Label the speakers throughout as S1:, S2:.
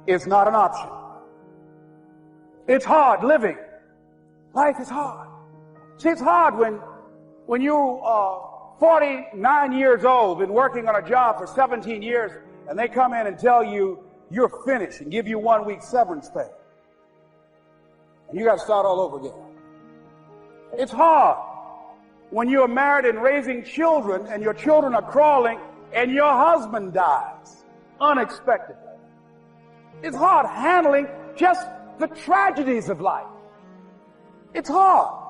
S1: is not an option. It's hard living. Life is hard. See, it's hard when you are 49 years old, been working on a job for 17 years, and they come in and tell you you're finished and give you 1 week severance pay. And you got to start all over again. It's hard when you're married and raising children and your children are crawling and your husband dies unexpectedly. It's hard handling just the tragedies of life. It's hard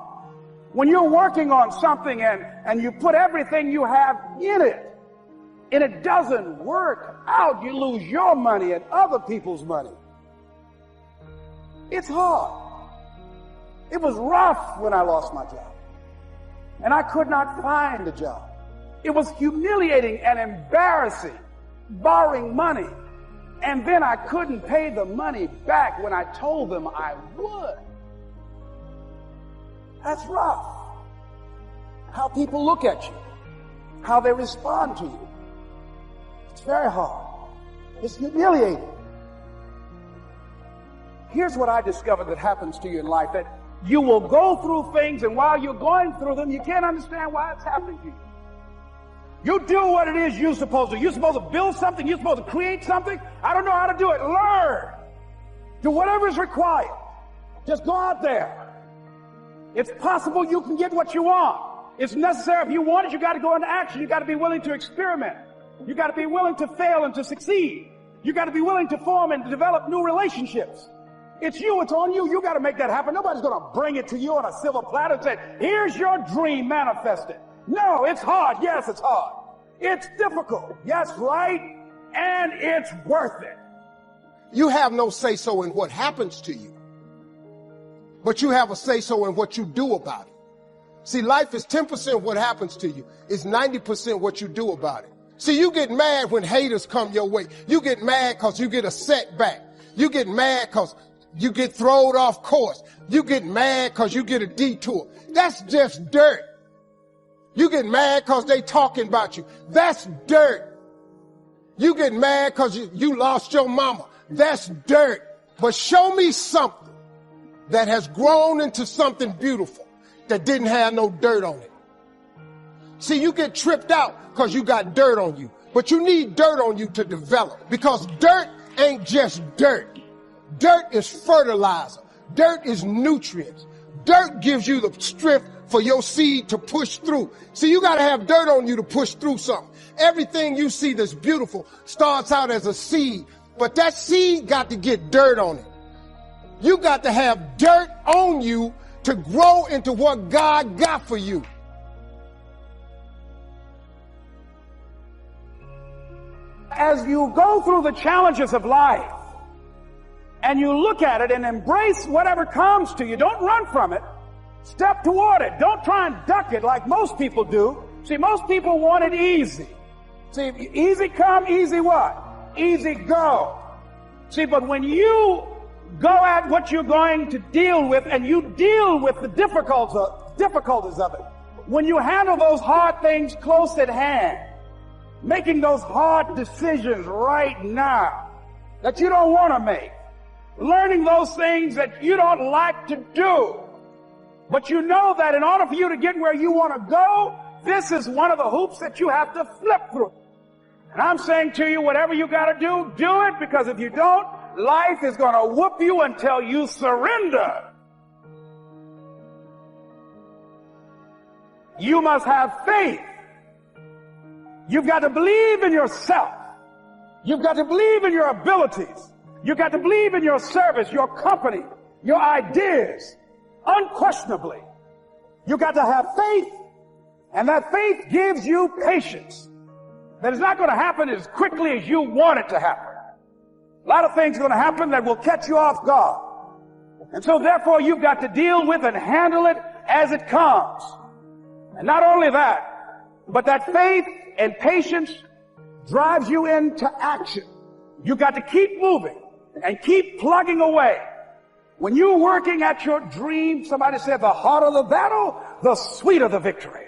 S1: when you're working on something and you put everything you have in it and it doesn't work out. You lose your money and other people's money. It's hard. It was rough when I lost my job. And I could not find a job. It was humiliating and embarrassing, borrowing money. And then I couldn't pay the money back when I told them I would. That's rough. How people look at you, how they respond to you. It's very hard. It's humiliating. Here's what I discovered that happens to you in life, that you will go through things, and while you're going through them, you can't understand why it's happening to you. You do what it is you're supposed to. You're supposed to build something. You're supposed to create something. I don't know how to do it. Learn. Do whatever is required. Just go out there. It's possible you can get what you want. It's necessary. If you want it, you got to go into action. You got to be willing to experiment. You got to be willing to fail and to succeed. You got to be willing to form and to develop new relationships. It's you. It's on you. You got to make that happen. Nobody's going to bring it to you on a silver platter and say, here's your dream, manifest it. No, it's hard. Yes, it's hard. It's difficult. Yes, right. And it's worth it.
S2: You have no say-so in what happens to you, but you have a say-so in what you do about it. See, life is 10% what happens to you. It's 90% what you do about it. See, you get mad when haters come your way. You get mad because you get a setback. You get mad because you get thrown off course. You get mad because you get a detour. That's just dirt. You get mad because they talking about you. That's dirt. You get mad because you lost your mama. That's dirt. But show me something that has grown into something beautiful that didn't have no dirt on it. See, you get tripped out because you got dirt on you. But you need dirt on you to develop, because dirt ain't just dirt. Dirt is fertilizer. Dirt is nutrients. Dirt gives you the strength for your seed to push through. See, you got to have dirt on you to push through something. Everything you see that's beautiful starts out as a seed, but that seed got to get dirt on it. You got to have dirt on you to grow into what God got for you.
S1: As you go through the challenges of life and you look at it and embrace whatever comes to you, don't run from it. Step toward it. Don't try and duck it like most people do. See, most people want it easy. See, easy come, easy what? Easy go. See, but when you go at what you're going to deal with and you deal with the difficulties of it, when you handle those hard things close at hand, making those hard decisions right now that you don't want to make, learning those things that you don't like to do, but you know that in order for you to get where you want to go, this is one of the hoops that you have to flip through. And I'm saying to you, whatever you got to do, do it, because if you don't, life is going to whoop you until you surrender. You must have faith. You've got to believe in yourself. You've got to believe in your abilities. You've got to believe in your service, your company, your ideas. Unquestionably, you got to have faith, and that faith gives you patience. That it's not going to happen as quickly as you want it to happen. A lot of things are going to happen that will catch you off guard. And so therefore you've got to deal with and handle it as it comes. And not only that, but that faith and patience drives you into action. You've got to keep moving and keep plugging away. When you're working at your dream, somebody said the harder the battle, the sweeter the victory.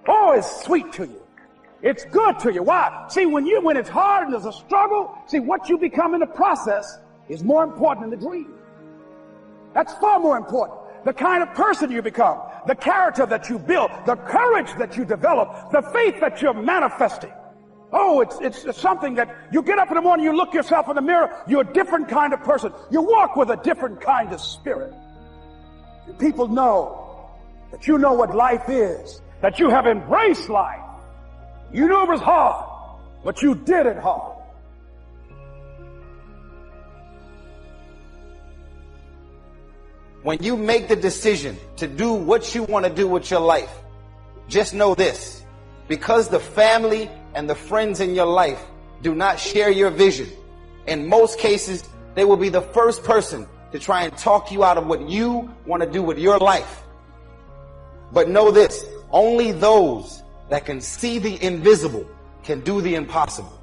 S1: Oh, it's sweet to you. It's good to you. Why? See, when it's hard and there's a struggle, see, what you become in the process is more important than the dream. That's far more important. The kind of person you become, the character that you build, the courage that you develop, the faith that you're manifesting. Oh, it's something that you get up in the morning, you look yourself in the mirror, you're a different kind of person. You walk with a different kind of spirit. And people know that you know what life is, that you have embraced life. You knew it was hard, but you did it hard.
S3: When you make the decision to do what you want to do with your life, just know this: because the family and the friends in your life do not share your vision, in most cases, they will be the first person to try and talk you out of what you want to do with your life. But know this: only those that can see the invisible can do the impossible.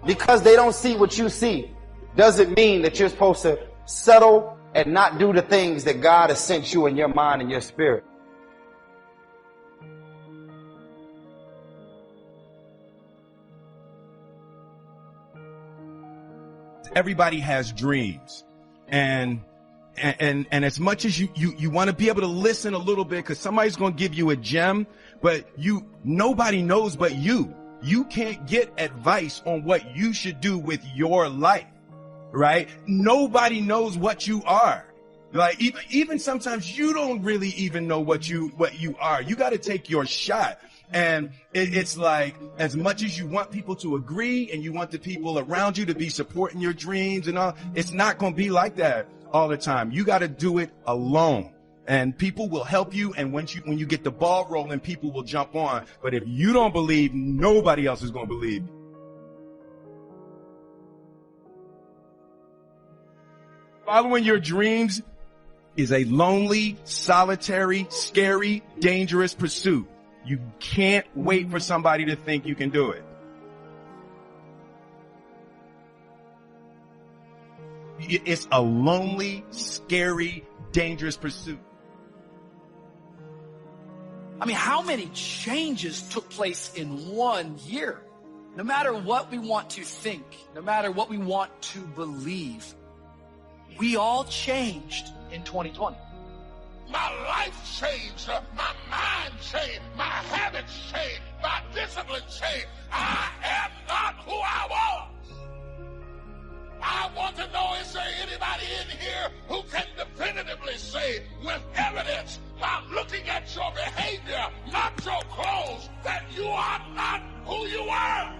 S3: Because they don't see what you see doesn't mean that you're supposed to settle and not do the things that God has sent you in your mind and your spirit.
S4: Everybody has dreams, and as much as you want to be able to listen a little bit, because somebody's going to give you a gem, but nobody knows but you. You can't get advice on what you should do with your life, right? Nobody knows what you are. Like even sometimes you don't really even know what you are. You got to take your shot. And it's like, as much as you want people to agree and you want the people around you to be supporting your dreams and all, it's not going to be like that all the time. You got to do it alone, and people will help you. And when you get the ball rolling, people will jump on. But if you don't believe, nobody else is going to believe. Following your dreams is a lonely, solitary, scary, dangerous pursuit. You can't wait for somebody to think you can do it. It's a lonely, scary, dangerous pursuit.
S5: I mean, how many changes took place in 1 year? No matter what we want to think, no matter what we want to believe, we all changed in 2020.
S6: My life changed, my mind changed, my habits changed, my discipline changed. I am not who I was. I want to know, is there anybody in here who can definitively say with evidence by looking at your behavior, not your clothes, that you are not who you were?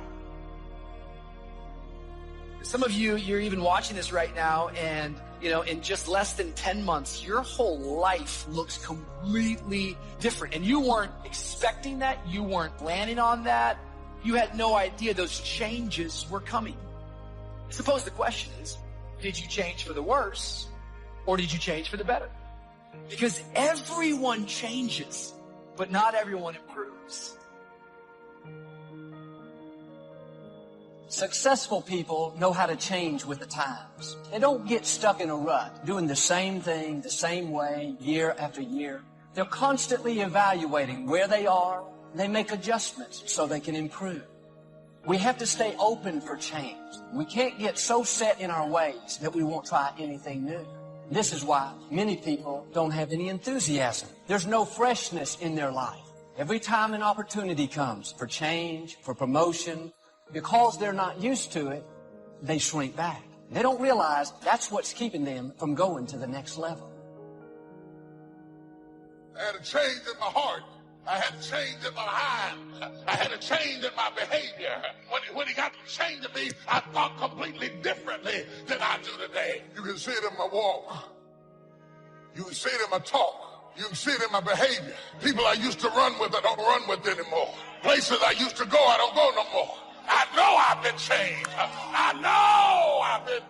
S5: Some of you, you're even watching this right now, and in just less than 10 months, your whole life looks completely different. And you weren't expecting that. You weren't planning on that. You had no idea those changes were coming. I suppose the question is, did you change for the worse, or did you change for the better? Because everyone changes, but not everyone improves.
S7: Successful people know how to change with the times. They don't get stuck in a rut, doing the same thing the same way year after year. They're constantly evaluating where they are, and they make adjustments so they can improve. We have to stay open for change. We can't get so set in our ways that we won't try anything new. This is why many people don't have any enthusiasm. There's no freshness in their life. Every time an opportunity comes for change, for promotion, because they're not used to it, they shrink back. They don't realize that's what's keeping them from going to the next level.
S6: I had a change in my heart. I had a change in my mind. I had a change in my behavior. When he got to change in me, I thought completely differently than I do today. You can see it in my walk. You can see it in my talk. You can see it in my behavior. People I used to run with, I don't run with anymore. Places I used to go, I don't go no more. I know I've been changed. I know I've been.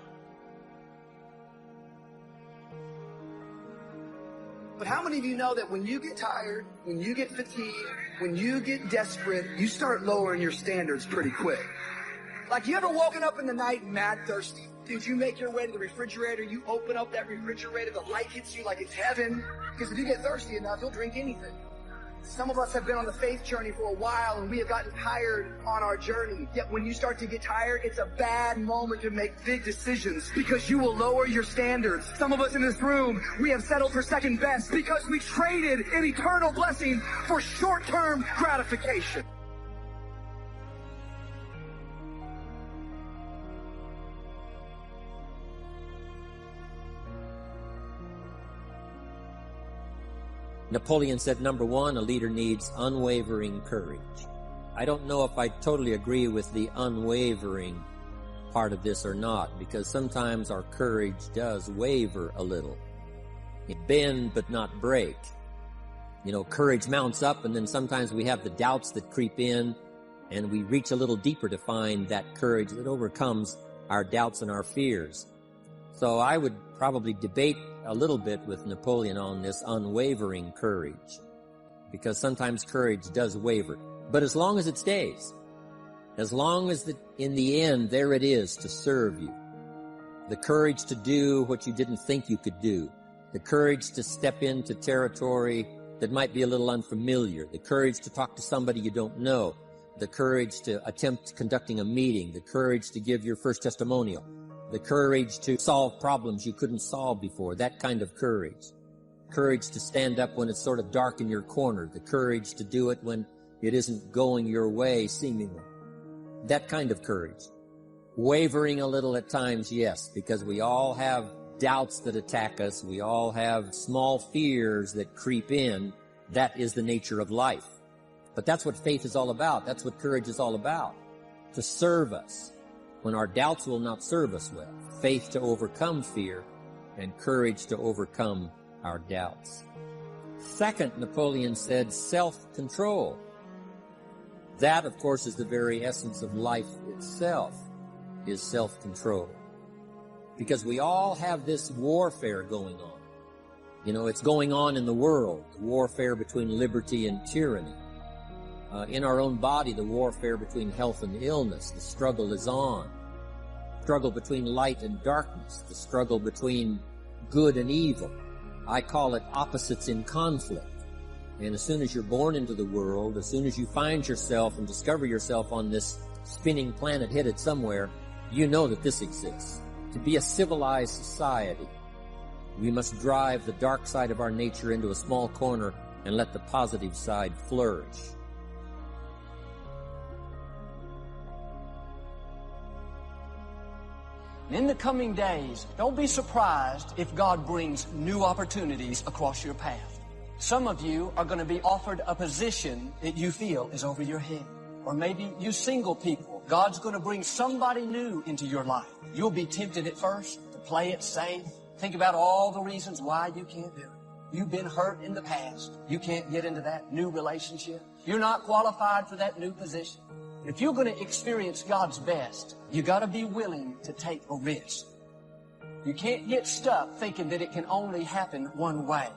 S5: But how many of you know that when you get tired, when you get fatigued, when you get desperate, you start lowering your standards pretty quick? Like, you ever woken up in the night mad thirsty? Dude, you make your way to the refrigerator, you open up that refrigerator, the light hits you like it's heaven. Because if you get thirsty enough, you'll drink anything.
S8: Some of us have been on the faith journey for a while and we have gotten tired on our journey. Yet when you start to get tired, it's a bad moment to make big decisions because you will lower your standards. Some of us in this room, we have settled for second best because we traded an eternal blessing for short-term gratification.
S9: Napoleon said, number one, a leader needs unwavering courage. I don't know if I totally agree with the unwavering part of this or not, because sometimes our courage does waver a little. It bend but not break. You know, courage mounts up, and then sometimes we have the doubts that creep in, and we reach a little deeper to find that courage that overcomes our doubts and our fears. So I would probably debate a little bit with Napoleon on this unwavering courage, because sometimes courage does waver. But as long as it stays, as long as in the end there it is to serve you, the courage to do what you didn't think you could do, the courage to step into territory that might be a little unfamiliar, the courage to talk to somebody you don't know, the courage to attempt conducting a meeting, the courage to give your first testimonial, the courage to solve problems you couldn't solve before, that kind of courage. Courage to stand up when it's sort of dark in your corner, the courage to do it when it isn't going your way, seemingly. That kind of courage. Wavering a little at times, yes, because we all have doubts that attack us. We all have small fears that creep in. That is the nature of life. But that's what faith is all about. That's what courage is all about. To serve us when our doubts will not serve us well. Faith to overcome fear, and courage to overcome our doubts. Second, Napoleon said, self-control. That, of course, is the very essence of life itself, is self-control. Because we all have this warfare going on. You know, it's going on in the world, the warfare between liberty and tyranny. In our own body, the warfare between health and illness, the struggle is on. Struggle between light and darkness, the struggle between good and evil. I call it opposites in conflict. And as soon as you're born into the world, as soon as you find yourself and discover yourself on this spinning planet headed somewhere, you know that this exists. To be a civilized society, we must drive the dark side of our nature into a small corner and let the positive side flourish.
S7: In the coming days, don't be surprised if God brings new opportunities across your path. Some of you are going to be offered a position that you feel is over your head. Or maybe you single people, God's going to bring somebody new into your life. You'll be tempted at first to play it safe. Think about all the reasons why you can't do it. You've been hurt in the past. You can't get into that new relationship. You're not qualified for that new position. If you're going to experience God's best, you got to be willing to take a risk. You can't get stuck thinking that it can only happen one way.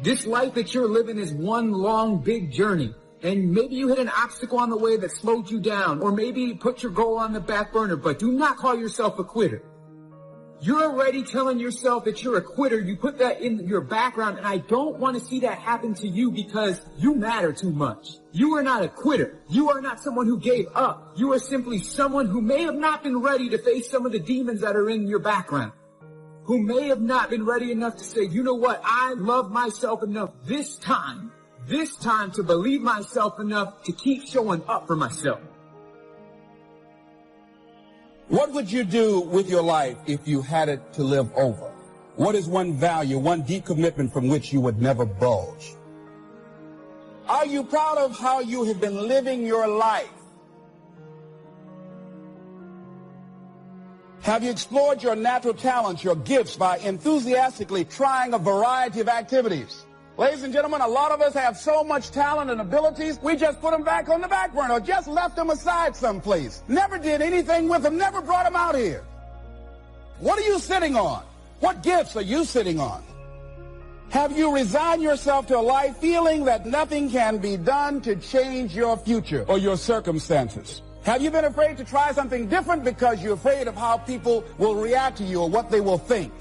S10: This life that you're living is one long, big journey. And maybe you hit an obstacle on the way that slowed you down, or maybe you put your goal on the back burner, but do not call yourself a quitter. You're already telling yourself that you're a quitter. You put that in your background, and I don't want to see that happen to you because you matter too much. You are not a quitter. You are not someone who gave up. You are simply someone who may have not been ready to face some of the demons that are in your background, who may have not been ready enough to say, you know what, I love myself enough this time to believe myself enough to keep showing up for myself.
S11: What would you do with your life if you had it to live over? What is one value, one deep commitment from which you would never budge? Are you proud of how you have been living your life? Have you explored your natural talents, your gifts, by enthusiastically trying a variety of activities? Ladies and gentlemen, a lot of us have so much talent and abilities, we just put them back on the back burner or just left them aside someplace. Never did anything with them, never brought them out here. What are you sitting on? What gifts are you sitting on? Have you resigned yourself to a life feeling that nothing can be done to change your future or your circumstances? Have you been afraid to try something different because you're afraid of how people will react to you or what they will think?